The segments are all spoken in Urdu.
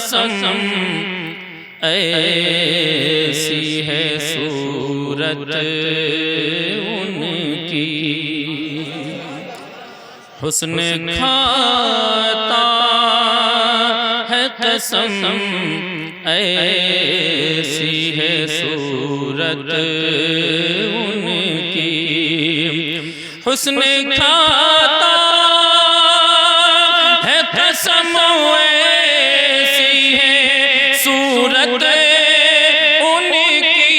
قسم ایسی ہے صورت ان کی، حسن کھاتا ہے قسم ایسی ہے صورت ان کی، حسن کھاتا ہے قسم ایسی ہے صورت ان کی،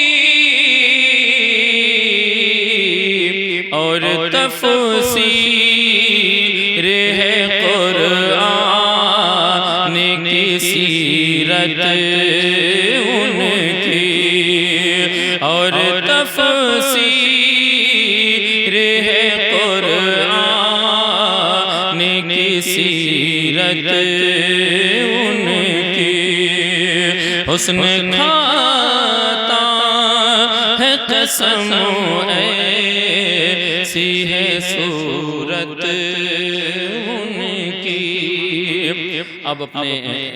اور تفسیر ہے قرآن کی سیرت ان کی، اور تفسیر ہے قرآن کی سیرت ان کی، حسن کھاتا ہے قسم ایسی ہے صورت ان کی۔ اب اپنے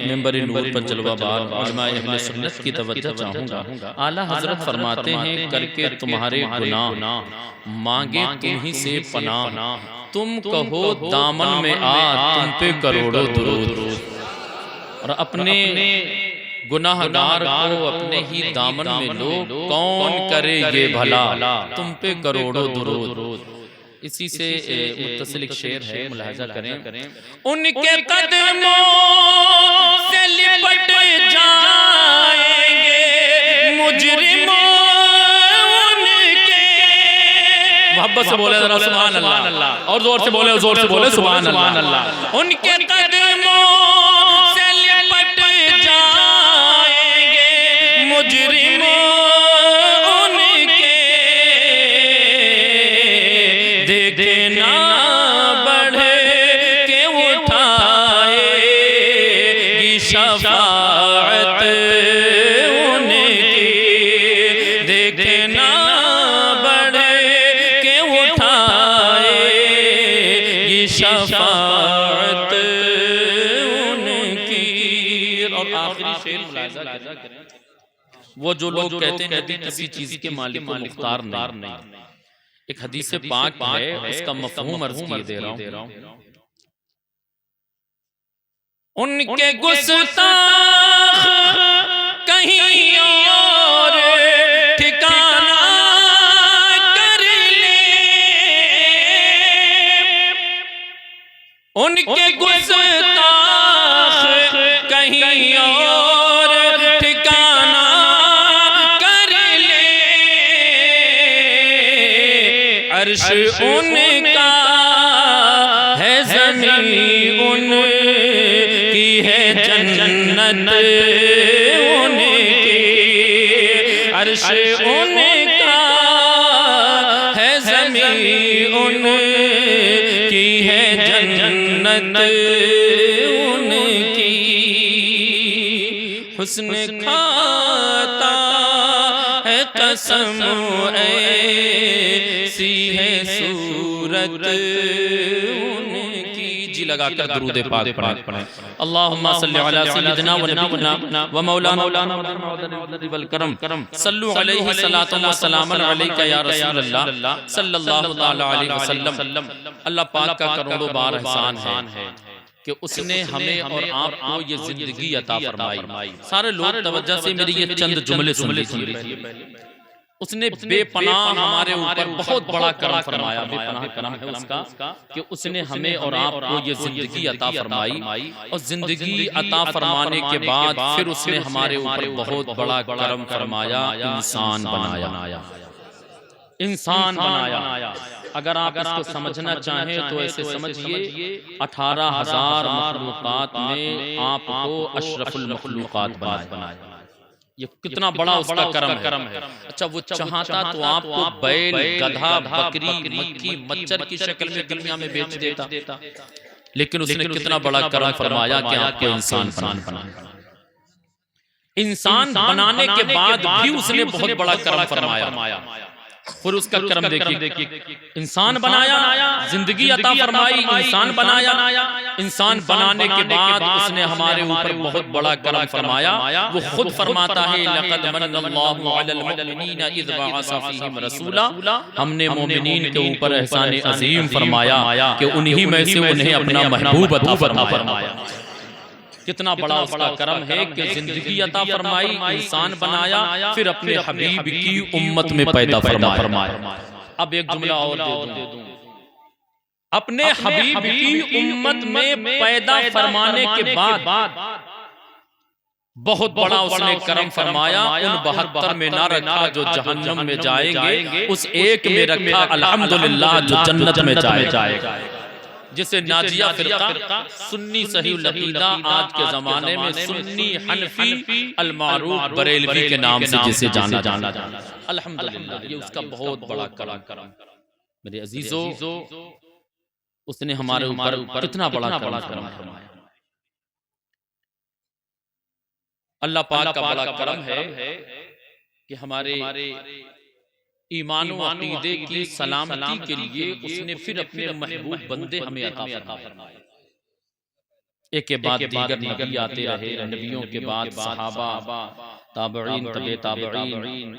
منبر نور پر جلوہ بار علماء اہل سنت کی توجہ چاہوں گا۔ اعلیٰ حضرت فرماتے ہیں کر کے تمہارے گناہ مانگے تم ہی سے پناہ، تم کہو دامن میں آ تم پہ کروڑوں درود، اور اپنے گناہگار کو اپنے ہی دامن میں لو، کون کرے یہ بھلا تم پہ کروڑوں درود۔ اسی سے متصل ایک شعر ہے، ملاحظہ کریں۔ ان کے قدموں سے لپٹ جائیں گے مجرموں ان کے، محبت سے بولے ذرا سبحان اللہ، اور زور سے بولے سبحان اللہ۔ ان کے قدموں سے لپٹ جائیں گے مجرموں ان کے، دیکھنا بڑھ کے اٹھائے گی شفاعت ان کی، دیکھنا بڑھ کے اٹھائے گی شفاعت ان کی۔ اور آخری شعر ملاحظہ کریں، وہ جو لوگ کہتے ہیں کہ کسی چیز کے مالک و مختار نہیں، ایک حدیث پاک ہے، اس کا مفہوم عرض کیے دے رہا ہوں۔ ان کے گستاخ کہیں اور ٹھکانہ کر لیں، ان کے گستاخ کہیں اور ٹھکانہ کر لیں، عرش ان کا ہے زمین ان کی ہے جنت ان کی، عرش ان کا ہے زمین ان کی ہے جنت ان کی، حسن کھاتا ہے قسم ایسی ہے صورت ان کی۔ جی لگا کر درود پاک پڑھیں۔ اللہم صلی علی سیدنا و نبینا و مولانا والکرم، صلو علیہ صلاۃ و سلام علیک یا رسول اللہ صلی اللہ تعالی علیہ وسلم۔ اللہ پاک کا کروڑوں بار احسان ہے کہ اس نے ہمیں اور آپ کو یہ زندگی عطا فرمائی۔ سارے لوگ توجہ سے میری یہ چند جملے سن لیجیے۔ اس نے بے پناہ ہمارے اوپر بہت بڑا کرم فرمایا، بے پناہ کرم ہے اس کا کہ اس نے ہمیں اور آپ کو یہ زندگی عطا فرمائی، اور زندگی عطا فرمانے کے بعد پھر اس نے ہمارے اوپر بہت بڑا کرم فرمایا، انسان بنایا۔ اگر آپ اس کو سمجھنا چاہیں تو ایسے سمجھئے 18,000 مخلوقات میں آپ کو اشرف المخلوقات بنایا۔ یہ کتنا بڑا اس کا کرم ہے۔ اچھا وہ چاہتا تو آپ کو بیل، گدھا، بکری، مکھی، مچھر کی شکل میں دنیا میں بیچ دیتا، لیکن اس نے کتنا بڑا کرم فرمایا کہ آپ کو انسان بنایا۔ انسان بنانے کے بعد بھی اس نے بہت بڑا کرم فرمایا۔ پھر اس کا کرم دیکھیے، انسان بنایا، زندگی عطا فرمائی، انسان بنایا، انسان بنانے کے بعد اس نے ہمارے اوپر بہت بڑا کرم فرمایا۔ وہ خود فرماتا ہے لَقَدْ مَنَّ اللَّهُ عَلَى الْمُؤْمِنِينَ إِذْ بَعَثَ فِيهِمْ رَسُولًا، ہم نے مومنین کے اوپر احسان عظیم فرمایا کہ انہی میں سے انہیں اپنا محبوب عطا فرمایا۔ کتنا بڑا اس کا کرم ہے کہ زندگی عطا فرمائی، انسان بنایا، پھر اپنے حبیب کی امت میں پیدا فرمایا۔ اب ایک جملہ اور دے دوں، اپنے حبیب کی امت میں پیدا فرمانے کے بعد بہت بڑا اس نے کرم فرمایا۔ ان 72 میں نہ رکھا جو جہنم میں جائیں گے، اس ایک میں رکھا الحمدللہ جو جنت میں جائے گا، جسے ناجیہ فرقہ سنی صحیح العقیدہ آج کے زمانے میں سنی حنفی المعروف بریلوی کے نام سے جسے جانا الحمدللہ، یہ اس کا بہت بڑا کرم۔ میرے عزیزو، اس نے ہمارے اوپر کتنا بڑا کرم فرمایا۔ اللہ پاک کا بڑا کرم ہے کہ ہمارے ایمان و عقیدے کی سلامتی کے لیے اس نے پھر اپنے محبوب بندے ہمیں عطا فرمائے۔ ایک کے بعد دیگر نبی آتے رہے، نبیوں کے بعد صحابہ، تابعین، تبع تابعین،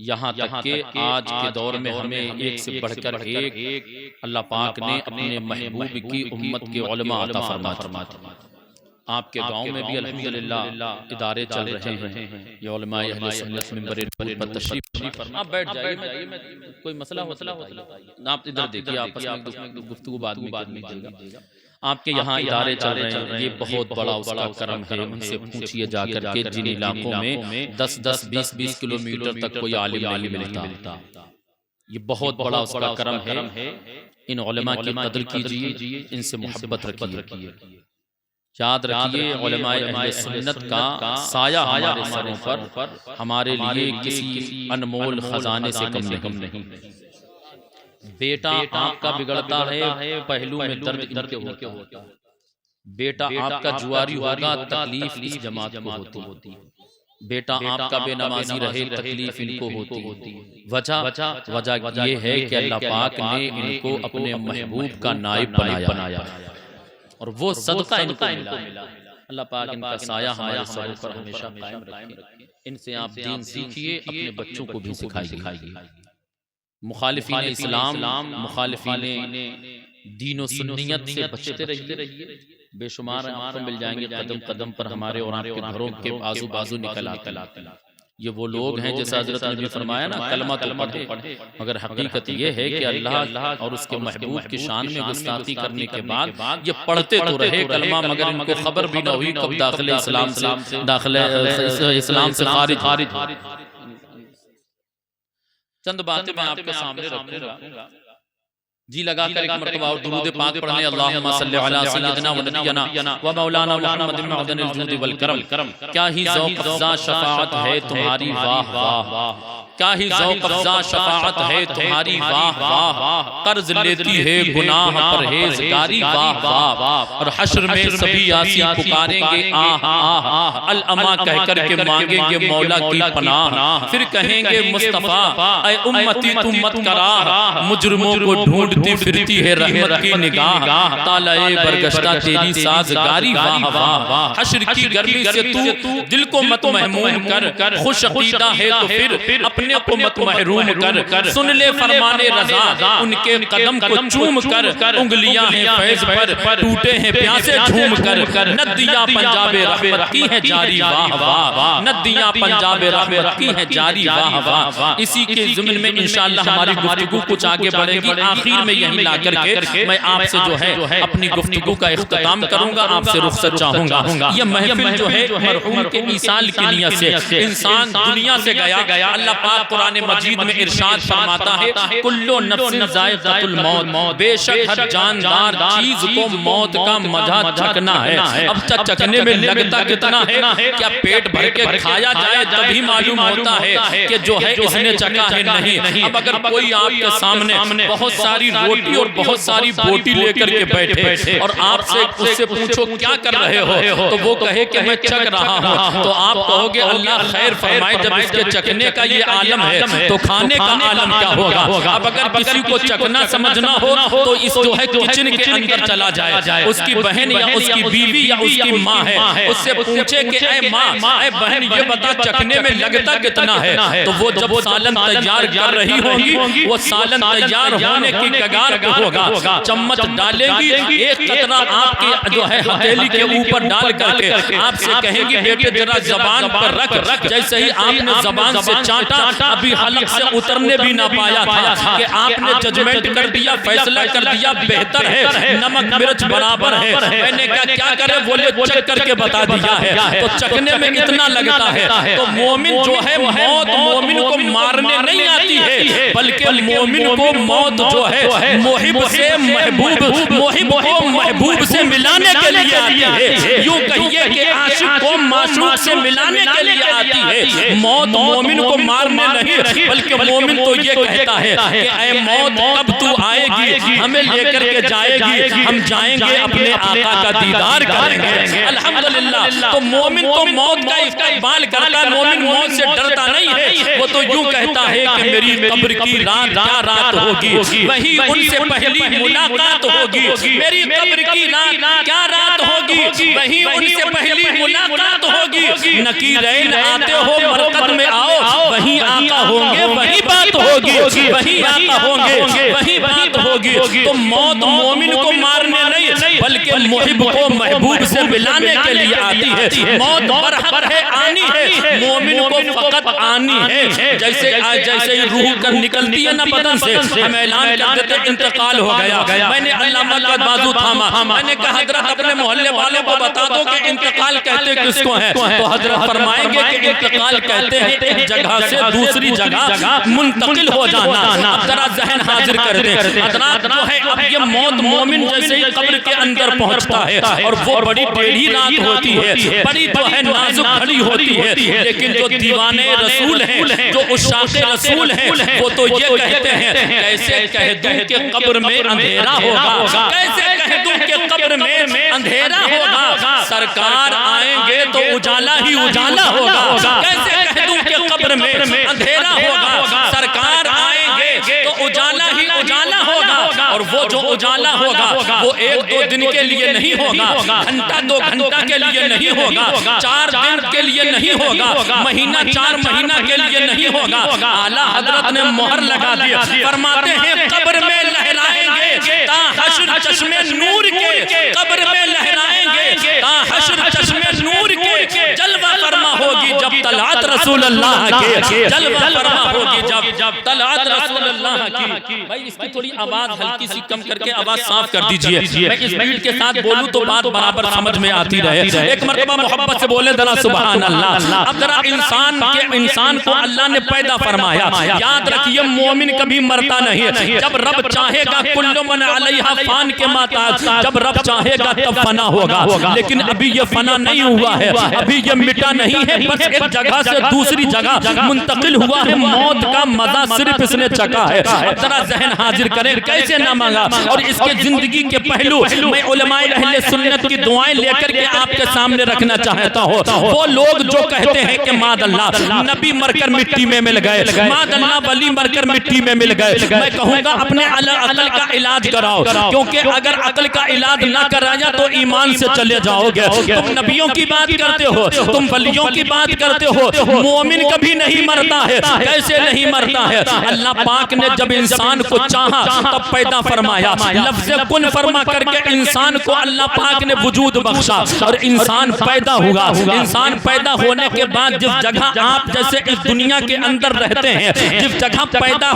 یہاں تک کہ آج کے دور میں ہمیں ایک سے بڑھ کر ایک اللہ پاک نے اپنے محبوب کی امت کے علماء عطا فرماتے۔ آپ کے گاؤں میں بھی الحمدللہ ادارے چل رہے ہیں، یہ علماء اہل سنت منبر پر تشریف فرما۔ آپ بیٹھ جائیے، کوئی مسئلہ آپ ادھر دیکھیے، آپس میں گفتگو بعد میں کیجیے گا۔ آپ کے یہاں ادارے چل رہے ہیں، یہ بہت بڑا اس کا کرم ہے۔ ان سے پوچھئے جا کر کے جن علاقوں میں 10-10 20-20 کلومیٹر تک کوئی عالم نہیں ملتا، یہ بہت بڑا اس کا کرم ہے۔ ان علماء کی قدر کیجیے، ان سے محبت رکھیے۔ یاد رکھیے، علماء اہل سنت کا سایہ ہمارے سروں پر ہمارے لیے کسی انمول خزانے سے کم نہیں۔ بیٹا آپ کا بگڑتا ہے، پہلو میں درد ان کے ہوتا ہے۔ بیٹا آپ کا جواری ہوگا، تکلیف اس جماعت کو ہوتی ہے۔ بیٹا آپ کا بے نمازی رہے، تکلیف ان کو ہوتی ہے۔ وجہ یہ ہے کہ اللہ پاک نے ان کو اپنے محبوب کا نائب بنایا، اور وہ صدقہ ان کو ملا۔ اللہ پاک ان کا سایہ ہمارے سروں پر ہمیشہ قائم رکھے۔ ان سے آپ دین سیکھیے، اپنے بچوں کو بھی سکھائیے۔ مخالفین اسلام، مخالفین دین و سنیت سے بچتے رہیے، بے شمار آپ کو مل جائیں گے قدم قدم پر ہمارے اور آپ کے گھروں کے آزو بازو نکل آتے۔ یہ وہ لوگ ہیں جیسا حضرت نے بھی فرمایا نا، کلمہ تو پڑھے، مگر حقیقت یہ ہے کہ اللہ اور اس کے محبوب کی شان میں گستاخی کرنے کے بعد یہ پڑھتے تو رہے کلمہ، مگر ان کو خبر بھی نہ ہوئی کب داخل اسلام سے خارج۔ چند باتیں میں آپ کے سامنے رکھوں گا، جی لگا کر ایک مرتبہ اور درود پاک پڑھنے، اللہم صلی علی سیدنا و نبینا و مولانا محمد معدن الجود والکرم۔ کیا ہی ذوق افزا شفاعت ہے تمہاری، واہ واہ، کیا ہی ذوق افزا شفاعت ہے تمہاری، واہ واہ، قرض لیتی ہے گناہ پرہیزگاری، واہ واہ، اور حشر میں سبھی آسی پکاریں گے آہ آہ، الاما کہہ کر کے مانگیں گے مولا کی پناہ، پھر کہیں گے مصطفیٰ اے امتی تم مت کرا، مجرموں کو ڈھونڈتی پھرتی ہے رحمت کی نگاہ، طالع برگشتہ تیری سازگاری، واہ واہ، حشر کی گرمی سے تو دل کو مت محموم کر، خوش عقیدہ ہے تو پھر اپنے کو مت محروم کر، سن لے فرمان رضا ان کے قدم کو چوم کر، انگلیاں ہیں فیض پر ٹوٹے ہیں پیاسے جھوم کر، ندیاں پنجاب رحمت کی ہے جاری، واہ واہ، ندیاں پنجاب رحمت کی ہے جاری، واہ واہ۔ اسی کے ضمن میں انشاءاللہ ہماری گفتگو کچھ آگے بڑھے گی، آخر میں یہی لا کر کے میں آپ سے جو ہے اپنی گفتگو کا اختتام کروں گا، آپ سے رخصت چاہوں گا۔ یہ محفل جو ہے مرحوم کے ایصال کی نیت سے انسان دنیا سے گیا، اللہ پاک قرآن مجید میں ارشاد فرماتا ہے کلو نفس ذائقۃ الموت، بے شک ہر جاندار چیز کو موت کا مزہ چکھنا ہے۔ اب چکھنے میں لگتا کتنا ہے، کیا پیٹ بھر کے کھایا جائے تبھی معلوم ہوتا ہے کہ جو ہے اس نے چکھا ہے نہیں۔ اب اگر کوئی آپ کے سامنے بہت ساری روٹی اور بہت ساری بوٹی لے کر کے بیٹھے اور آپ سے اس سے پوچھو کیا کر رہے ہو، تو وہ کہے کہ میں چکھ رہا ہوں، تو آپ کہو گے اللہ خیر فرمائے، جب اس کے چکھنے کا یہ عالم ہے تو کھانے کا عالم کیا ہوگا؟ اب اگر کسی کو چکنا سمجھنا ہو تو اس جو ہے کچن کے اندر چلا جائے، اس کی بہن یا اس کی بیوی یا اس کی ماں ہے، اس سے پوچھے کہ اے ماں اے بہن یہ بتا چکنے میں لگتا کتنا ہے؟ تو وہ جب سالن تیار کر رہی ہوگی، وہ سالن تیار ہونے کی کگار پہ ہوگا، چمچ ڈالے گی، ایک قطرہ آپ کی جو ہے ہتھیلی کے اوپر ڈال کر کے آپ سے کہے گی بیٹے ذرا زبان پر رکھ، جیسے ہی آپ نے زبان سے چاٹا ابھی حلق سے اترنے بھی نہ پایا تھا کہ آپ نے ججمنٹ کر دیا، فیصلہ کر دیا بہتر ہے، نمک مرچ برابر ہے۔ میں نے کہا کیا کرے؟ بولے چک کر کے بتا دیا ہے، تو چکنے میں اتنا لگتا ہے۔ تو مومن جو ہے موت مومن کو مارنے نہیں آتی ہے، بلکہ مومن کو موت جو ہے محب سے محبوب، محب کو محبوب سے ملانے کے لیے آتی ہے۔ یوں کہیے کہ عاشق کو معشوق سے ملانے کے لیے آتی ہے۔ موت مومن کو مارنے نہیں، بلکہ مومن تو یہ کہتا ہے کہ اے موت کب تو آئے گی، ہمیں لے کر کے جائے گی، ہم جائیں گے اپنے آقا کا دیدار کریں گے۔ الحمدللہ تو مومن تو موت کا استقبال کرتا ہے، مومن موت سے ڈرتا نہیں ہے، وہ تو یوں کہتا ہے کہ میری قبر کی رات کیا رات ہوگی، وہی ان سے پہلی ملاقات ہوگی، میری قبر کی رات کیا رات ہوگی، وہی ان سے پہلی ملاقات ہوگی، نکیرین آتے ہو مرکت میں آؤ، وہی آقا ہوں گے وہی بات ہوگی، وہی آقا ہوں گے وہی بات ہوگی۔ تو موت مومن کو مارنے نہیں بلکہ محب کو محبوب سے ملانے کے لیے آتی ہے۔ موت برحق ہے، آنی ہے، مومن کو فقط آنی ہے۔ جیسے ہی روح کر نکلتی ہے نا بدن سے، ہم اعلان کر دیتے انتقال ہو گیا۔ میں نے علامہ کا بازو تھاما، میں نے کہا حضرت اپنے محلے والوں کو بتا دو کہ انتقال کہتے کس کو ہے؟ تو حضرت فرمائیں گے کہ انتقال کہتے ہیں ایک جگہ سے دوسری جگہ منتقل ہو جانا۔ ذرا ذہن حاضر کر دیں حضرات، جو ہے اب یہ موت مومن جیسے ہی قبر کے اندر پہنچتا ہے اور وہ بڑی ٹیڑھی رات ہوتی ہے، بڑی جو ہے نازک گھڑی ہوتی ہے، لیکن جو دیوانے رسول ہیں، جو عشاق رسول ہیں، وہ تو یہ کہتے ہیں کیسے کہہ دوں کہ قبر میں اندھیرا ہوگا، کیسے کہہ دوں کہ قبر میں اندھیرا ہوگا، سرکار آئیں گے تو اجالا ہی اجالا ہوگا، کیسے کہہ دوں کہ قبر میں اندھیرا ہوگا، سرکار آئیں گے تو اجالا ہی اجالا ہوگا، اور وہ جو اجالا ہوگا وہ ایک دو دن کے لیے نہیں ہوگا، گھنٹہ دو گھنٹہ کے لیے نہیں ہوگا، 4 دن کے لیے نہیں ہوگا، مہینہ 4 مہینہ کے لیے نہیں ہوگا۔ اعلیٰ حضرت نے مہر لگا دیا، فرماتے ہیں قبر میں لہرائیں گے تا حشر چشمے نور کے، قبر میں لہرائیں گے تا حشر چشمے نور کے، جلوہ فرما ہوگی جب طلعت رسول اللہ کے، جلوہ فرما ہوگی جب طلعت رسول اللہ کی۔ بھائی اس کی تھوڑی آواز ہلکی سی کم کر کے آواز صاف کر دیجئے، میں اس بیٹ کے ساتھ بولوں تو بات برابر سمجھ میں آتی رہے۔ ایک مرتبہ محبت سے بولے ذرا سبحان اللہ۔ اب ذرا انسان کو اللہ نے پیدا فرمایا، یاد رکھیے مومن کبھی مرتا نہیں، جب رب چاہے گا کل من علیہا فان کے ماتات، جب رب چاہے گا تب فنا ہوگا، لیکن ابھی یہ فنا نہیں ہوا ہے، ابھی یہ مٹا نہیں ہے، بس ایک جگہ سے دوسری جگہ منتقل ہوا ہے، موت کا مزہ صرف اس نے چکا ہے۔ اب ذرا ذہن حاضر کریں کیسے نہ مانگا، اور اس کے زندگی کے پہلو میں علماء اہل سنت کی دعائیں لے کر کے آپ کے سامنے رکھنا چاہتا ہوں۔ وہ لوگ جو کہتے ہیں کہ ماد اللہ نبی مر کر مٹی میں مل گئے، ماد اللہ ولی مر کر مٹی میں مل گئے، میں کہوں گا اپنے عقل کا علاج کراؤ، کیونکہ اگر عقل کا علاج نہ کرایا تو ایمان سے چلے جاؤ گے۔ تم نبیوں کی بات کرتے ہو، تم ولیوں کی بات کرتے ہو، مومن کبھی نہیں مرتا ہے، کیسے نہیں مرتا ہے؟ اللہ پاک نے جب انسان کو چاہا تب پیدا فرمایا، لفظ کن فرما کر کے انسان کو اللہ پاک نے وجود بخشا اور انسان پیدا ہوا۔ انسان پیدا ہونے کے بعد جس جگہ آپ جیسے اس دنیا کے اندر رہتے ہیں، جس جگہ پیدا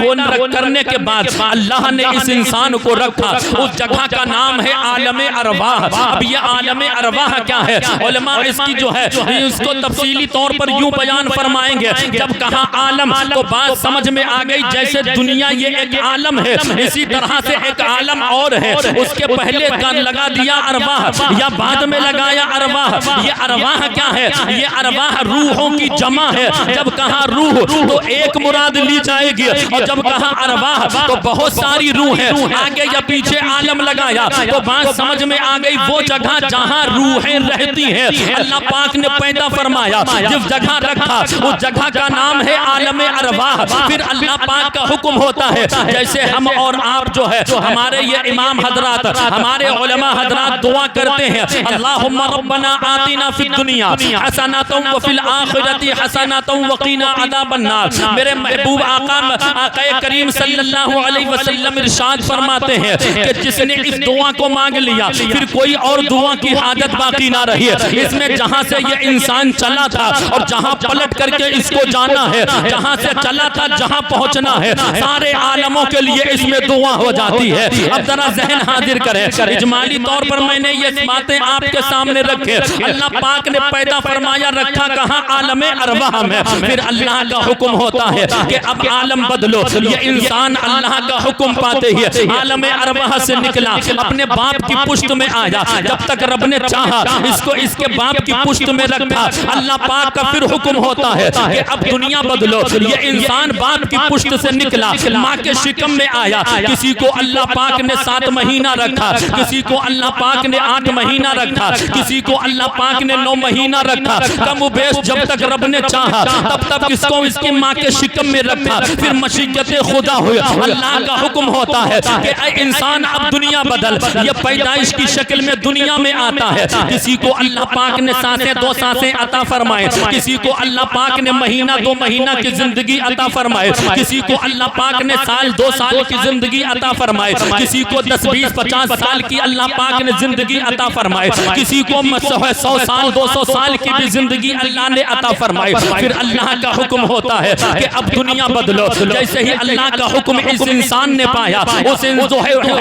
کرنے کے بعد اللہ نے اس انسان کو رکھا، اس جگہ کا نام ہے عالم ارواح۔ اب یہ عالم ارواح کیا ہے؟ علماء اس کی جو ہے اس کو تفصیلی طور پر یوں بیان فرمائیں گے، جب کہا عالم تو بات سمجھ میں آ گئی، جیسے دنیا یہ ایک عالم ہے، اسی طرح سے ایک عالم اور ہے، اس کے پہلے لگا دیا ارواح یا بعد میں لگایا ارواح۔ یہ ارواح کیا ہے؟ یہ ارواح روحوں کی جمع ہے، جب کہا روح تو ایک مراد لی جائے گی، اور جب کہا ارواح تو بہت ساری روح ہے، آگے یا پیچھے عالم لگایا تو بات سمجھ میں آ گئی، وہ جگہ جہاں روحیں رہتی ہیں اللہ پاک نے پیدا فرمایا، جس جگہ رکھا اس جگہ کا نام ہے عالم ارواح. پھر اللہ پاک کا حکم ہوتا ہے جیسے ہم اور آپ جو ہے ہمارے یہ امام حضرات ہمارے علماء حضرات دعا کرتے ہیں اللہم ربنا آتنا فی الدنیا حسنۃ وفی الآخرۃ حسنۃ وقنا عذاب النار. میرے محبوب آقا کریم صلی اللہ علیہ وسلم ارشاد فرماتے ہیں کہ جس نے اس دعا کو مانگ لیا پھر کوئی اور دعا کی حاجت باقی نہ رہی ہے. اس میں جہاں سے یہ انسان چلا تھا اور جہاں پلٹ کر کے اس کو جانا ہے, جہاں سے چلا تھا جہاں پہنچنا ہے, سارے عالموں کے لیے اس میں دعا ہو جاتی ہے. اب ذرا ذہن حاضر کریں, اجمالی طور پر میں نے یہ باتیں آپ کے سامنے رکھے. اللہ پاک نے پیدا فرمایا رکھا کہاں عالم ارواح میں. پھر اللہ کا حکم ہوتا ہے کہ اب عالم بدلو. یہ انسان اللہ کا حکم پاتے ہی عالم ارواح سے نکلا, اپنے باپ کی پشت میں آیا. جب تک رب نے چاہا اس کو اس کے باپ کی پشت میں رکھا. اللہ پاک کا پھر حکم ہوتا ہے کہ اب دنیا بدلو. یہ انسان باپ کی پشت سے نکلا, ماں کے شکم میں آیا. کسی کو اللہ پاک نے 7 مہینہ رکھا, کسی کو اللہ پاک نے 8 مہینہ رکھا, کسی کو اللہ پاک نے 9 مہینہ رکھا. کم و بیش جب تک رب نے چاہا تب تک اس کو اس کی ماں کے شکم میں رکھا. پھر مشیت خدا ہوئی. اللہ کا حکم ہوتا ہے کہ اے انسان اب دنیا بدل. یہ پیدائش کی شکل میں دنیا میں آتا ہے. کسی کو اللہ پاک نے سانسیں 2 سانسیں عطا فرمائے, کسی کو اللہ پاک نے مہینہ 2 مہینہ کی زندگی عطا فرمائے, کسی کو اللہ پاک نے سال 2 سال کی زندگی عطا فرمائے, کسی کو 10 20 50 سال کی اللہ پاک نے زندگی عطا فرمائے, کسی کو 100 سال 200 سال کی بھی زندگی اللہ نے عطا فرمائے. پھر اللہ کا حکم ہوتا ہے کہ اب دنیا بدلو. جیسے ہی اللہ کا حکم اس انسان نے پایا, اس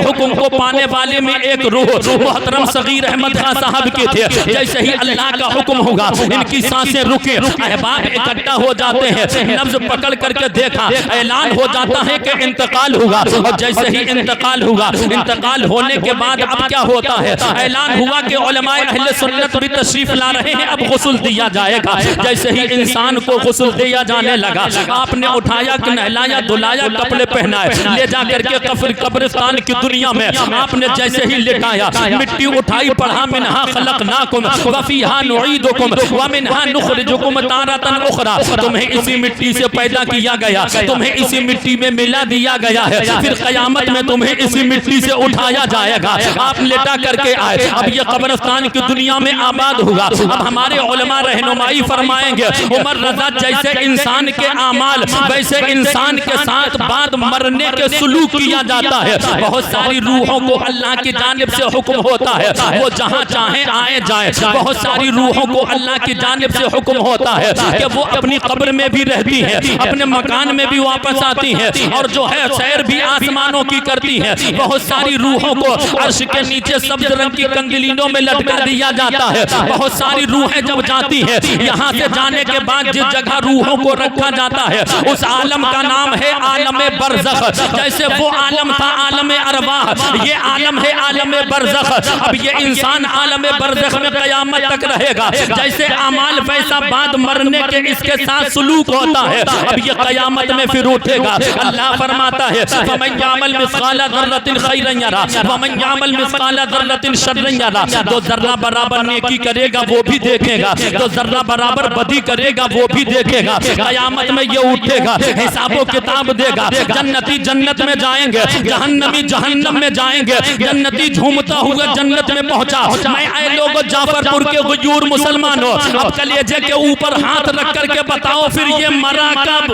حکم کو پانے والے میں ایک روح محترم صغیر احمد خان صاحب کے تھے. جیسے ہی اللہ کا حکم ہوگا ان کی سانسیں رکے, احباب اکٹھا ہو جاتے ہیں. نبض پکڑ کر کے دیکھا, اعلان ہو جاتا ہے کہ انتقال ہوگا. اور جیسے ہی انتقال ہوگا, انتقال ہونے کے بعد اب کیا ہوتا ہے, اعلان ہوا کہ علماء اہل سنت بھی تشریف لا رہے ہیں, اب غسل دیا جائے گا. جیسے ہی انسان کو غسل دیا جانے لگا, آپ نے اٹھایا, نہلایا, دھلایا, کپڑے پہنائے, لے جا کر کے قبرستان کی دنیا میں آپ نے جیسے ہی لٹایا, مٹی اٹھائی, پڑھا منہا خلقناکم وفیہا نعیدکم ومنہا نخرجکم تارۃ اخری. تمہیں اسی مٹی سے پیدا کیا گیا, تمہیں اسی مٹی میں ملا دیا گیا ہے, پھر قیامت میں تمہیں اسی مٹی سے اٹھایا جائے گا. آپ لٹا کر کے آئے, اب یہ قبرستان کی دنیا میں آباد ہوگا. اب ہمارے علماء رہنمائی فرمائیں گے عمر رضا جیسے انسان کے اعمال ویسے انسان کے ساتھ بعد مرنے کے سلوک کیا جاتا ہے. بہت ساری روحوں کو اللہ کی جانب سے حکم ہوتا ہے وہ جہاں چاہیں آئے جائیں. بہت ساری روحوں کو اللہ کی جانب سے حکم ہوتا ہے کہ وہ اپنی قبر میں بھی رہتی ہیں, اپنے مکان میں بھی واپس آتی ہیں, اور جو ہے سیر بھی آسمانوں کی کرتی ہیں. بہت ساری روحوں کو عرش کے نیچے سبز رنگ کی کنگلینوں میں لٹکا دیا جاتا ہے. بہت ساری روحیں جب جاتی ہیں, یہاں سے جانے کے بعد جس جگہ روحوں کو رکھا جاتا ہے اس عالم کا نام ہے عالم برزخ. جیسے وہ عالم تھا عالم ارواح, یہ عالم ہے عالم برزخ. اب یہ انسان عالم برزخ میں قیامت تک رہے گا. جیسے اعمال ویسا بعد مرنے کے اس کے ساتھ سلوک ہوتا ہے. اب یہ قیامت میں پھر اٹھے گا. اللہ فرماتا ہے فمن یعمل مثقال ذرۃ خیرا یرا ومن یعمل مثقال ذرۃ شرا یرا. جو ذرہ برابر نیکی کرے گا وہ بھی دیکھے گا, جو ذرہ برابر بدی کرے گا وہ بھی دیکھے گا. قیامت میں یہ اٹھے گا, حساب و کتاب دے گا. جنتی جنت میں جائیں گے, جہنمی جہنم میں جائیں گے. جنتی جھومتا ہوا جنت میں پہنچا. میں اے لوگ جعفر پور کے غیور مسلمانوں, اب کلیجے کے اوپر ہاتھ رکھ کر کے بتاؤ پھر یہ مرا کب؟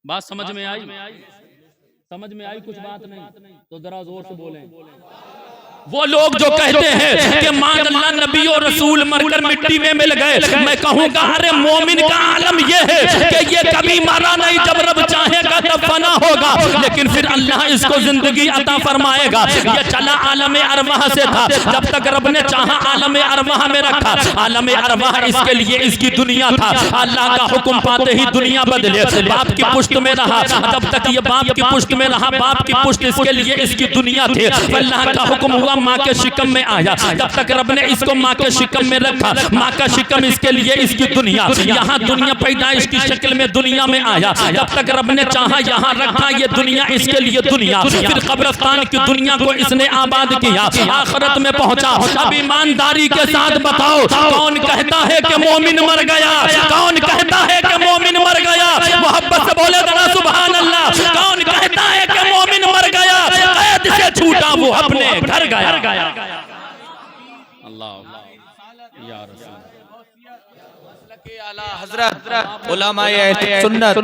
بات سمجھ میں آئی؟ سمجھ میں آئی کچھ بات نہیں تو ذرا زور سے بولیں. وہ لوگ جو کہتے ہیں کہ مان اللہ نبی اور رسول مر کر مٹی میں مل گئے, میں کہوں گا ارے مومن کا عالم یہ ہے کہ یہ کبھی مرا نہیں, جب رب چاہے گا تب فنا ہوگا, لیکن پھر اللہ اس کو زندگی عطا فرمائے گا. یہ چلا عالم ارواح سے تھا, جب تک رب نے چاہا عالم ارواح میں رکھا. عالم ارواح اس کے لیے اس کی دنیا تھا. اللہ کا حکم پاتے ہی دنیا بدلے. باپ کی پشت میں رہا, جب تک یہ باپ کی پشت میں رہا, باپ کی پشت اس کے لیے اس کی دنیا تھی. اللہ کا حکم ہوا ماں کے شکم میں آیا, جب تک رب نے اس کو ماں کے شکم میں رکھا، ماں کا شکم اس کے لیے اس کی دنیا، یہاں دنیا پیدائش کی شکل میں دنیا میں آیا، جب تک رب نے چاہا یہاں رکھا یہ دنیا اس کے لیے دنیا، پھر قبرستان کی دنیا کو اس نے آباد کیا، آخرت میں پہنچا۔ اب ایمانداری کے ساتھ بتاؤ کون کہتا ہے کہ مومن مر گیا؟ کون کہتا ہے کہ مومن مر گیا؟ محبت سے بولے ذرا سبحان اللہ۔ کون کہتا ہے کہ مومن مر گیا؟ قید سے چھوٹا وہ اپنے گھر گیا۔ اللہ یا رسول حضرت علماء سنت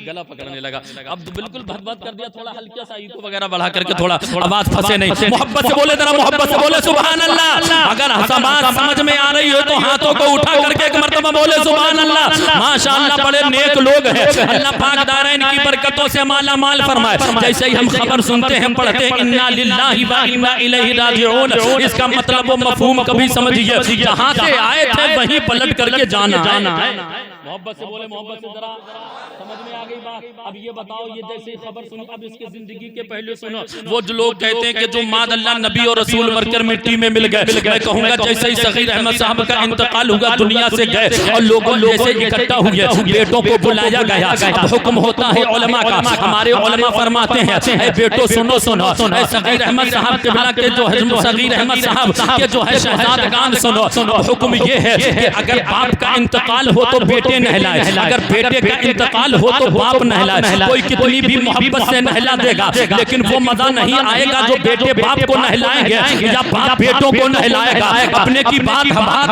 گلا پکڑنے لگا، اب بالکل بھد بھد کر دیا، تھوڑا ہلکا سا ایکو وغیرہ بڑھا کر کے تھوڑا آواز پھنسے نہیں، محبت سے بولے ذرا، محبت سے بولے سبحان اللہ۔ اگر بات سمجھ میں آ رہی ہو تو ہاتھوں کو اٹھا کر کے ایک مرتبہ بولے سبحان اللہ۔ ماشاءاللہ بڑے نیک لوگ ہیں، اللہ پاک دارین کی برکتوں سے مالا مال فرمائے۔ جیسے ہی ہم خبر سنتے ہیں پڑھتے ہیں انا للہ و انا الیہ راجعون، اس کا مطلب و مفہوم کبھی سمجھیے، جہاں سے آئے تھے وہیں پلٹ کر کے جانا ہے۔ محبت سے بولے، محبت سے ذرا سمجھ میں آ گئی بات۔ اب یہ بتاؤ، یہ جیسے خبر سنو، اب اس کے زندگی کے پہلے سنو۔ وہ جو لوگ کہتے ہیں کہ جو ماد اللہ نبی اور رسول مر کر مٹی میں مل گئے، میں کہوں گا جیسے ہی صغیر احمد صاحب کا انتقال ہوا دنیا سے گئے اور لوگوں جیسے اکٹھا ہوئے، بیٹوں کو بلایا گیا، اب حکم ہوتا ہے علماء کا۔ ہمارے علماء فرماتے ہیں اے بیٹو سنو سنو، اے صغیر احمد صاحب قبلہ کے جو ہے صغیر احمد صاحب کے جو ہے شہزادگان سنو، حکم یہ ہے کہ اگر باپ کا انتقال ہو تو بیٹے نہلائے، اگر بیٹے کا انتقال ہو تو باپ نہلائے۔ کوئی کتنی بھی محبت سے نہلا دے گا لیکن وہ مزہ نہیں آئے گا جو بیٹے باپ کو نہلائیں گے یا باپ بیٹوں کو نہلائے گا۔ اپنے کی بات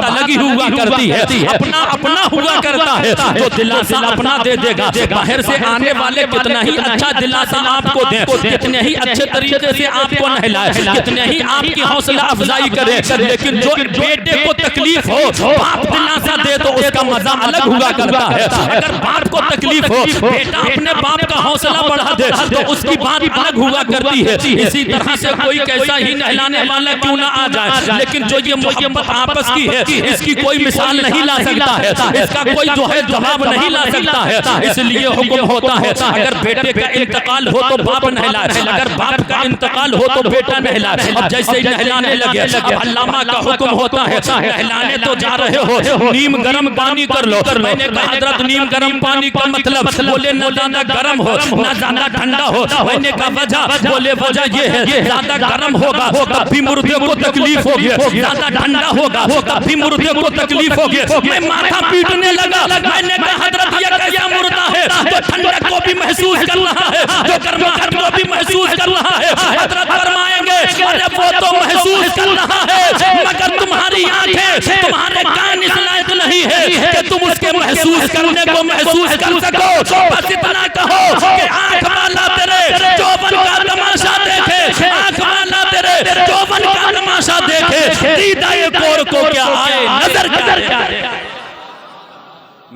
الگ ہی ہوا کرتی ہے، اپنا اپنا ہوا کرتا ہے، جو دلاسا اپنا دے دے گا۔ باہر سے آنے والے کتنا ہی اچھا دلاسا آپ کو دیں، کتنے ہی اچھے طریقے سے آپ کو نہلائے، کتنے ہی آپ کی حوصلہ افزائی کرے، لیکن جو بیٹے کو تکلیف ہو باپ دلاسا دے تو اس کا مزہ الگ ہوا کرتا ہے۔ اگر باپ کو تکلیف ہو بیٹا اپنے باپ کا حوصلہ بڑھا دے تو اس کی بات الگ ہوا کرتی ہے۔ اسی طرح سے کوئی کیسا ہی نہلانے والا کیوں نہ آ جائے، لیکن جو یہ محبت آپس کی ہے اس کی کوئی مثال نہیں لا سکتا ہے، اس کا کوئی جو ہے جواب نہیں لا سکتا ہے۔ اس لیے حکم ہوتا ہے اگر بیٹے کا انتقال ہو تو باپ نہلائے، اگر باپ کا انتقال ہو تو بیٹا نہلائے۔ اب جیسے ہی نہلانے لگے اب علامہ کا حکم ہوتا ہے نہلانے تو جا رہے ہو نیم گرم پانی کر لو۔ میں نے کہا حضرت نیم گرم پانی کا مطلب بولے نہ زیادہ گرم ہو نہ زیادہ ٹھنڈا ہو۔ میں نے کہا وجہ، بولے وجہ یہ ہے زیادہ گرم ہوگا تب بھی مردے کو تکلیف ہوگی، زیادہ ٹھنڈا ہوگا تب بھی مردے کو تکلیف ہوگی۔ میں ماتھا پیٹنے لگا، میں نے کہا حضرت یہ کیسا مردہ ہے جو ٹھنڈک کو بھی محسوس کر رہا ہے، جو گرماہٹ کو بھی محسوس کر رہا ہے؟ حضرت فرمائیں گے ارے وہ تو محسوس کر رہا ہے مگر تمہاری آنکھیں تمہارے کان اس لائق نہیں ہے کہ تم اس کے محسوس کرنے کو محسوس کر سکو۔ بس اتنا کہو کہ آنکھ والا تیرے جوبن کا تماشا دیکھے، آنکھ والا تیرے جوبن کا تماشا دیکھے، دیدہ کور کو کیا آئے نظر کیا ہے۔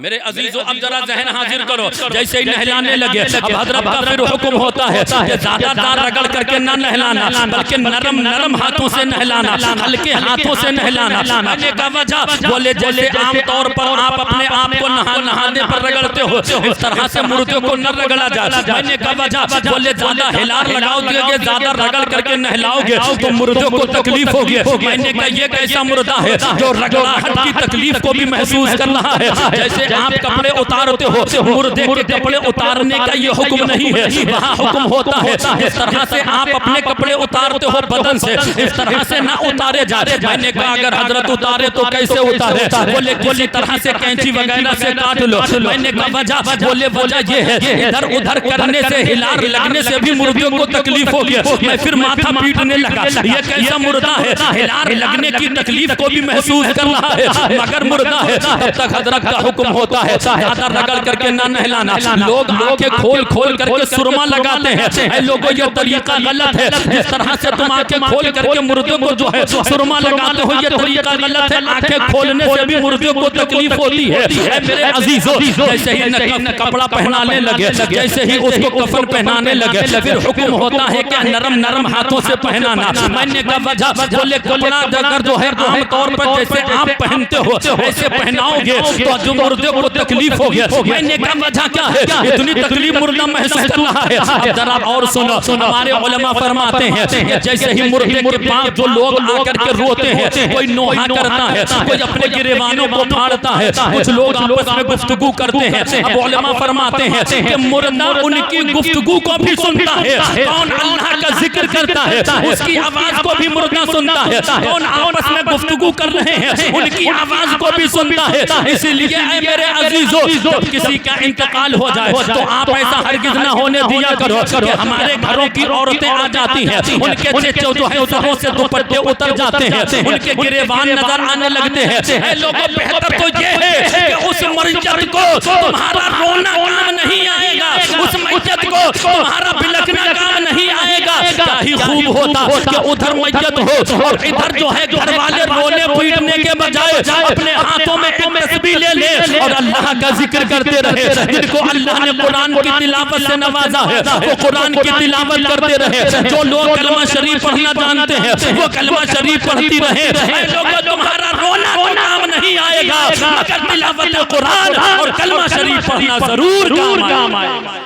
میرے عزیزو اب ذرا ذہن حاضر کرو، جیسے ہی نہلانے لگے اب حضرت کا پھر حکم ہوتا ہے کہ زیادہ دار رگڑ کر کے نہ نہلانا بلکہ نرم نرم ہاتھوں سے نہلانا، ہلکے ہاتھوں سے نہلانا۔ میں نے کہا وجہ، بولے جیسے عام طور پر آپ اپنے آپ کو نہانے پر رگڑتے ہو اس طرح سے مردے کو نہ رگڑا جائے۔ میں نے کہا وجہ، بولے زیادہ ہلار لگاؤ گے، زیادہ رگڑ کر کے نہلاؤ گے تو مردے کو تکلیف ہوگی۔ میں نے کہا یہ کیسا مردہ ہے جو رگڑاہٹ کی تکلیف کو بھی محسوس کر رہا ہے؟ جیسے آپ کپڑے اتارتے ہو، مردے کے کپڑے اتارنے کا یہ حکم نہیں ہے، وہاں حکم ہوتا ہے اس طرح سے آپ اپنے کپڑے اتارتے ہو بدن سے اس طرح سے نہ اتارے جائے۔ میں نے کہا اگر حضرت اتارے تو کیسے اتارے؟ بولے کسی طرح سے کینچی وغیرہ سے کاٹ لو۔ میں نے کہا وجہ، بولے وجہ یہ ہے ادھر ادھر کرنے سے ہلار لگنے سے بھی مردے کو تکلیف ہوگی۔ میں پھر ماتھا پیٹنے لگا، یہ کیسا مردہ ہے ہلار لگنے کی تکلیف کو بھی محسوس کر رہا ہے مگر مردہ ہے؟ تب تک حضرت کا حکم ہوتا ہے زیادہ رگڑ کر کے نہ نہلانا۔ لوگ آنکھیں کھول کھول کر کے سرما لگاتے ہیں، اے لوگوں یہ طریقہ غلط ہے۔ جس طرح سے تم آنکھیں کھول کر کے مردے کو جو ہے سرما لگاتے ہو یہ طریقہ غلط ہے، آنکھیں کھولنے سے بھی مردے کو تکلیف ہوتی ہے۔ اے میرے عزیزو جیسے ہی کپڑا پہنانے لگے، جیسے ہی اس کو کفن پہنانے لگے پھر حکم ہوتا ہے کہ نرم نرم ہاتھوں سے پہنانا۔ میں نے کہا وجہ، بولے کپڑا اگر جو ہے عام طور پر جیسے آپ پہنتے ہو ایسے پہناؤ گے تو جو مردے مردے کو تکلیف ہو گیا. میں نے کہا وجہ کیا ہے؟ اتنی تکلیف مردہ محسوس کر رہا ہے. اب ذرا اور سنو، ہمارے علماء فرماتے ہیں کہ جیسے ہی مردے کے پاس جو لوگ آ کر کے روتے ہیں، کوئی نوحہ کرتا ہے، کوئی اپنے گریبانوں کو پھاڑتا ہے، کچھ لوگ آپس میں گفتگو کرتے ہیں. اب علماء فرماتے ہیں کہ مردہ ان کی گفتگو کو بھی سنتا ہے. کون اللہ کا ذکر کرتا ہے اس کی آواز کو بھی مردہ سنتا ہے. کون آپس میں گفتگو کر رہے ہیں ان کی آواز کو بھی سنتا ہے. اسی لیے اے میرے عزیزو، جب کسی کا انتقال ہو جائے تو آپ ایسا ہرگز نہ ہونے دیا کرو کہ ہمارے گھروں کی عورتیں آ جاتی ہیں، ان کے چچو جو ہے سروں سے دوپٹے اتر جاتے ہیں، ان کے گریبان نظر آنے لگتے ہیں. اے لوگوں، بہتر تو یہ ہے کہ اس مرجت کو تمہارا رونا کام نہیں آئے گا، اس میت کو تمہارا بلکنا کام نہیں آئے گا. کیا ہی خوب ہوتا کہ ادھر میت ہو اور ادھر جو ہے گھر والے رونے پیٹنے کے بجائے اپنے ہاتھوں میں ایک تسبیح لے لے اور اللہ کا ذکر کرتے رہے. جن کو اللہ نے قرآن کی تلاوت سے نوازا ہے وہ قرآن کی تلاوت کرتے رہے. جو لوگ کلمہ شریف پڑھنا جانتے ہیں وہ کلمہ شریف پڑھتی رہے. اے لوگوں، تمہارا رونا تو کام نہیں آئے گا مگر تلاوت قرآن اور کلمہ شریف پڑھنا ضرور کام آئے گا.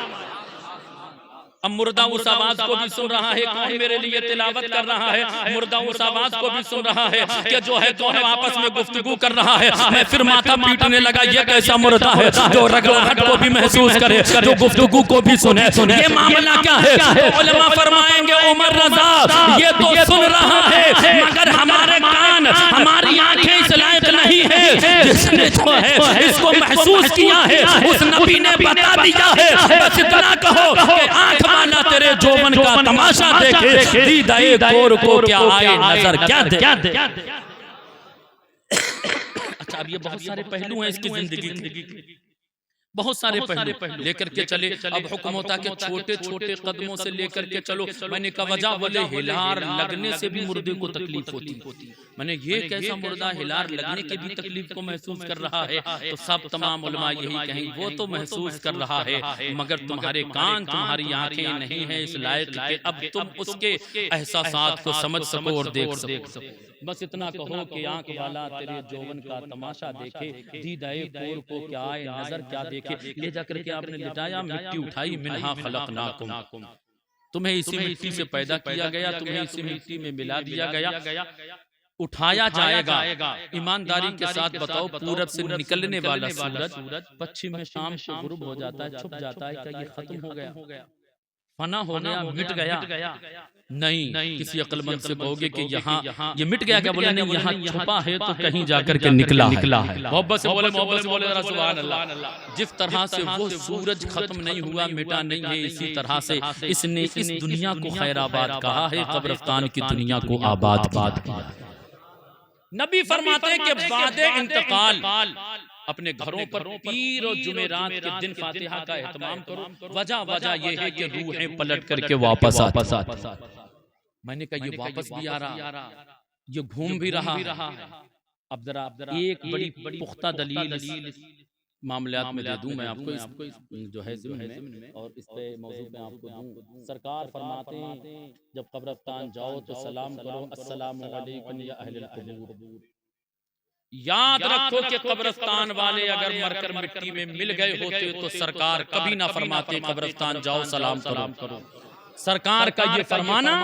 اب مردہ اس آواز کو بھی سن رہا ہے. کون میرے لیے تلاوت کر رہا ہے؟ مردہ اس آواز کو بھی سن رہا ہے کہ جو ہے دونوں آپس میں گفتگو کر رہا ہے. میں پھر ماتھا پیٹنے لگا، یہ کیسا مردہ ہے جو رگڑاہٹ کو بھی محسوس کرے، جو گفتگو کو بھی سنے. یہ معاملہ کیا ہے؟ علماء فرمائیں گے عمر رضا یہ تو سن رہا ہے مگر ہمارے کان، ہماری آنکھیں اس لائق نہیں ہے. جس نے جو ہے اس کو محسوس کیا ہے اس نبی نے بتا دیا ہے. بس اتنا کہو کہ آنکھ والا تیرے جوبن کا تماشا دیکھے، دیدہ گور کو کیا آئے نظر کیا دے. اچھا، اب یہ بہت سارے پہلو ہیں اس کی زندگی کے، بہت سارے پہلو لے کر کے چلے. اب حکم ہوتا کہ چھوٹے چھوٹے قدموں سے لے کر کے چلو. میں نے کہا وجہ بولے ہلار لگنے سے بھی مردے کو تکلیف ہوتی. میں نے یہ کیسا مردہ ہلار لگنے کے بھی تکلیف کو محسوس کر رہا ہے؟ تو سب تمام علماء یہی کہیں وہ تو محسوس کر رہا ہے مگر تمہارے کان، تمہاری آنکھیں نہیں ہیں اس لائق کہ اب تم اس کے احساسات کو سمجھ سکو اور دیکھ سکو. بس اتنا کہو کہ آنکھ والا تیرے جوبن کا تماشا دیکھے، دیدہ کور کو کیا آئے نظر کیا دیکھے. لے جا کر کے آپ نے لٹایا، مٹی اٹھائی، منہا خلقناکم، تمہیں اسی مٹی سے پیدا کیا گیا، تمہیں اسی مٹی میں ملا دیا گیا، اٹھایا جائے گا. ایمانداری کے ساتھ بتاؤ، پورب سے نکلنے والا سورج پچھم میں شام کو غروب ہو جاتا ہے، چھپ جاتا ہے، کیا یہ ختم ہو گیا، فنا ہو گیا، مٹ گیا؟ نہیں. کسی عقل مند سے کہو گے کہ یہاں یہ مٹ گیا، کیا بولے نہیں، یہاں چھپا ہے تو کہیں جا کر کے نکلا ہے. محبت سے بولے سبحان اللہ. جس طرح سے وہ سورج ختم نہیں ہوا، مٹا نہیں ہے، اسی طرح سے اس نے اس دنیا کو خیر آباد کہا ہے، قبرستان کی دنیا کو آباد کیا. نبی فرماتے ہیں کہ بعد انتقال اپنے گھروں پر پیر اور جمعرات کے دن فاتحہ کا اہتمام کرو. وجہ یہ ہے کہ روحیں پلٹ کر کے واپس آتی. میں نے کہا یہ واپس بھی آ رہا، یہ گھوم بھی رہا. اب ذرا ایک بڑی پختہ دلیل اس معاملات میں دے دوں میں آپ کو، جو ہے ضمن میں، اور اس پہ موضوع پہ آپ کو دوں. سرکار فرماتے ہیں جب قبرستان جاؤ تو سلام کرو، السلام علیکم یا اہل القبور. یاد رکھو کہ قبرستان والے اگر مر کر مٹی میں مل گئے ہوتے تو سرکار کبھی نہ فرماتے قبرستان جاؤ سلام کرو. سرکار کا یہ فرمانا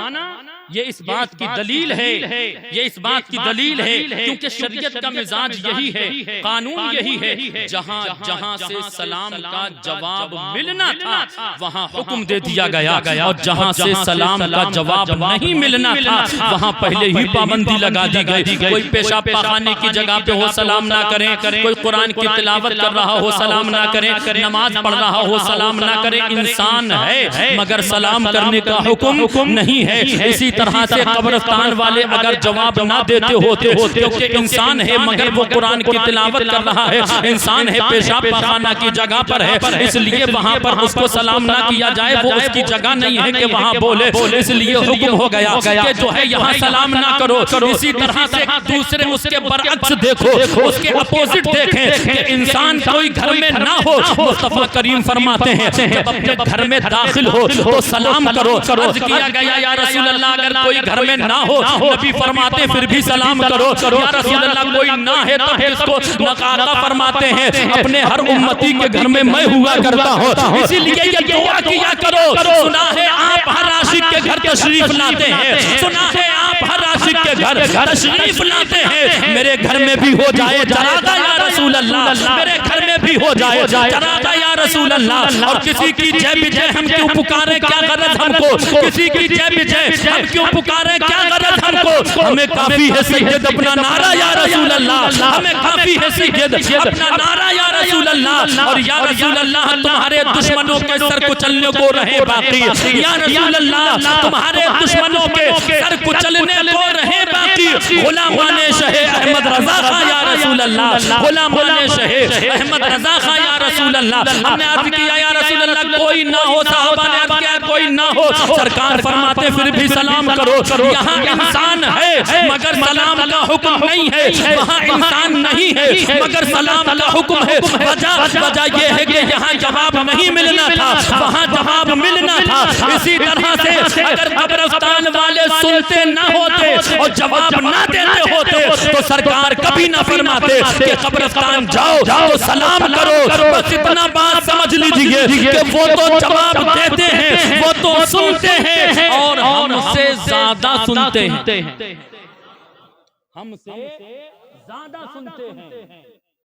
یہ اس بات کی دلیل ہے، یہ اس بات کی دلیل ہے کیونکہ شریعت کا مزاج یہی ہے، قانون یہی ہے. جہاں سے سلام کا جواب ملنا تھا وہاں حکم دے دیا گیا، اور جہاں سے سلام کا جواب نہیں ملنا تھا وہاں پہلے ہی پابندی لگا دی گئی. کوئی پیشاب پاخانے کی جگہ پہ ہو سلام نہ کریں، کوئی قرآن کی تلاوت کر رہا ہو سلام نہ کریں، نماز پڑھ رہا ہو سلام نہ کریں. انسان ہے مگر سلام کرنے کا حکم نہیں ہے. اسی طرح سے قبرستان والے اگر جواب نہ دیتے ہوتے کیونکہ انسان ہے مگر وہ قرآن کی تلاوت کر رہا ہے، انسان ہے پیشاب پاخانہ کی جگہ پر ہے، اس لیے وہاں پر اس کو سلام نہ کیا جائے، وہ اس کی جگہ نہیں ہے کہ وہاں بولے. اس لیے حکم ہو گیا کہ جو ہے یہاں سلام نہ کرو. اسی طرح سے دوسرے اس کے برعکس دیکھو، اس کے اپوزٹ دیکھیں کہ انسان کوئی گھر میں نہ ہو. مصطفیٰ کریم فرماتے ہیں جب اپنے گھر میں داخل ہو تو سلام کرو. عرض کیا گیا یا رسول اللہ اگر کوئی گھر میں نہ ہو نبی فرماتے پھر بھی سلام کرو یا رسول اللہ کوئی نہ ہے تب اس کو نقاقہ فرماتے ہیں اپنے ہر امتی کے گھر میں میں ہوا کرتا ہوں اسی لیے یہ دعا کیا کرو سنا ہے آپ ہر عاشق کے گھر تشریف لاتے ہیں سنا ہے آپ ہر عاشق کے گھر تشریف لاتے ہیں میرے گھر میں بھی ہو جائے چراغا یا رسول اللہ میرے گھر میں بھی ہو جائے چراغا یا رسول اللہ اور کسی کی جے بجے ہم کیوں پکارے کیا غرض ہم کو کسی کی جے بجے ہم کیوں پکارے کیا غرض ہم کو ہمیں کافی ہے سید اپنا نعرہ یا رسول اللہ ہمیں کافی ہے سید اپنا نعرہ یا رسول اللہ اور یا رسول اللہ تمہارے دشمنوں کے سر کچلنے کو رہے باقی یا رسول اللہ تمہارے دشمنوں کے سر کچلنے کو رہے باقی غلامان شہ احمد رضا خان یا رسول اللہ غلامان شہ احمد رضا خان یا رسول اللہ ہم نے عرض کیا یا رسول اللہ کوئی نہ ہو صحابہ نے عرض کیا کوئی نہ ہو سرکار فرماتے پھر بھی سلام کرو یہاں انسان ہے مگر سلام کا حکم نہیں ہے وہاں انسان نہیں ہے مگر سلام کا حکم ہے وجہ یہ ہے کہ یہاں جواب نہیں ملنا تھا وہاں جواب ملنا تھا اسی طرح سے اگر قبرستان والے سنتے نہ ہوتے اور جواب نہ دیتے ہوتے تو سرکار کبھی نہ فرماتے کہ قبرستان جاؤ تو سلام کرو بس اتنا بات سمجھ لیجئے کہ وہ تو جواب دیتے ہیں وہ تو سنتے ہیں اور ہم سے زیادہ سنتے ہیں ہم سے زیادہ سنتے ہیں